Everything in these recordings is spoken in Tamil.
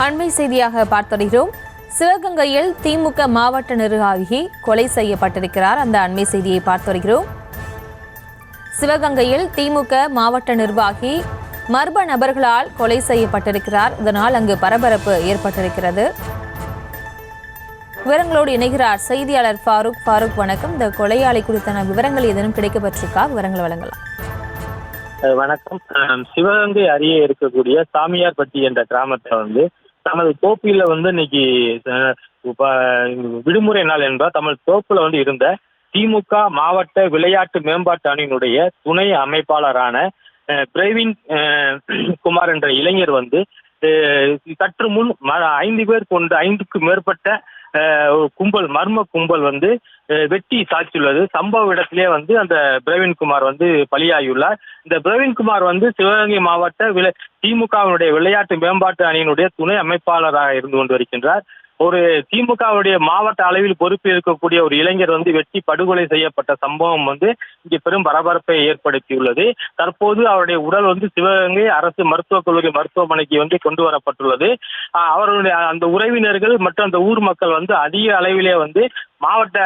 அண்மை செய்தியாக பார்த்திருக்கிறோம். சிவகங்கையில் திமுக மாவட்ட நிர்வாகி கொலை செய்யப்பட்டிருக்கிறார். அந்த அண்மை செய்தியை பார்த்து வருகிறோம். சிவகங்கையில் திமுக மாவட்ட நிர்வாகி மர்ம நபர்களால் கொலை செய்யப்பட்டிருக்கிறார். இதனால் அங்கு பரபரப்பு ஏற்பட்டிருக்கிறது. விவரங்களோடு இணைகிறார் செய்தியாளர் ஃபாரூக். வணக்கம். இந்த கொலையாளி குறித்தான விவரங்கள் ஏதேனும் கிடைக்கப்பட்டிருக்கா? விவரங்கள் வழங்கலாம். வணக்கம். சிவகங்கை அருகே இருக்கக்கூடிய சாமியார்பட்டி என்ற கிராமத்தில் தமது தோப்பில இன்னைக்கு விடுமுறை நாள் என்பார் தமது தோப்புல இருந்த திமுக மாவட்ட விளையாட்டு மேம்பாட்டு அணியினுடைய துணை அமைப்பாளரான பிரவீன் குமார் என்ற இளைஞர் சற்று முன் 5 பேர் கொண்ட 5க்கும் மேற்பட்ட கும்பல் மர்ம கும்பல் வெட்டி சாய்ச்சுள்ளது. சம்பவ இடத்திலே அந்த பிரவீன்குமார் பலியாகியுள்ளார். இந்த பிரவீன்குமார் சிவகங்கை மாவட்ட திமுகவினுடைய விளையாட்டு மேம்பாட்டு அணியினுடைய துணை அமைப்பாளராக இருந்து கொண்டு வருகின்றார். ஒரு திமுகவுடைய மாவட்ட அளவில் பொறுப்பில் இருக்கக்கூடிய ஒரு இளைஞர் வெட்டி படுகொலை செய்யப்பட்ட சம்பவம் இங்கே பெரும் பரபரப்பை ஏற்படுத்தியுள்ளது. தற்போது அவருடைய உடல் சிவகங்கை அரசு மருத்துவக் கல்லூரி மருத்துவமனைக்கு கொண்டு வரப்பட்டுள்ளது. அவருடைய அந்த உறவினர்கள் மற்றும் அந்த ஊர் மக்கள் அதிக அளவிலே மாவட்ட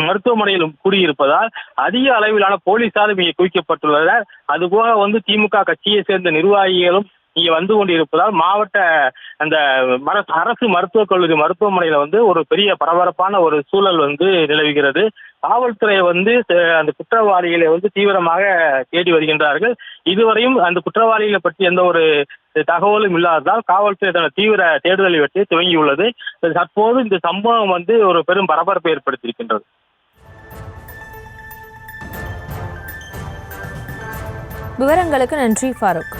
மருத்துவமனையில் கூடியிருப்பதால் அதிக அளவிலான போலீசாரும் இங்கே குவிக்கப்பட்டுள்ளனர். அதுபோக திமுக கட்சியை சேர்ந்த நிர்வாகிகளும் இங்கே கொண்டிருப்பதால் மாவட்ட அந்த அரசு மருத்துவக் கல்லூரி மருத்துவமனையில ஒரு பெரிய பரபரப்பான ஒரு சூழல் நிலவுகிறது. காவல்துறை அந்த குற்றவாளிகளை தீவிரமாக தேடி வருகின்றார்கள். இதுவரையும் அந்த குற்றவாளிகளை பற்றி எந்த ஒரு தகவலும் இல்லாததால் காவல்துறை தனது தீவிர தேடுதலை வெற்றி துவங்கியுள்ளது. தற்போது இந்த சம்பவம் ஒரு பெரும் பரபரப்பை ஏற்படுத்தியிருக்கின்றது. விவரங்களுக்கு நன்றி ஃபாரூக்.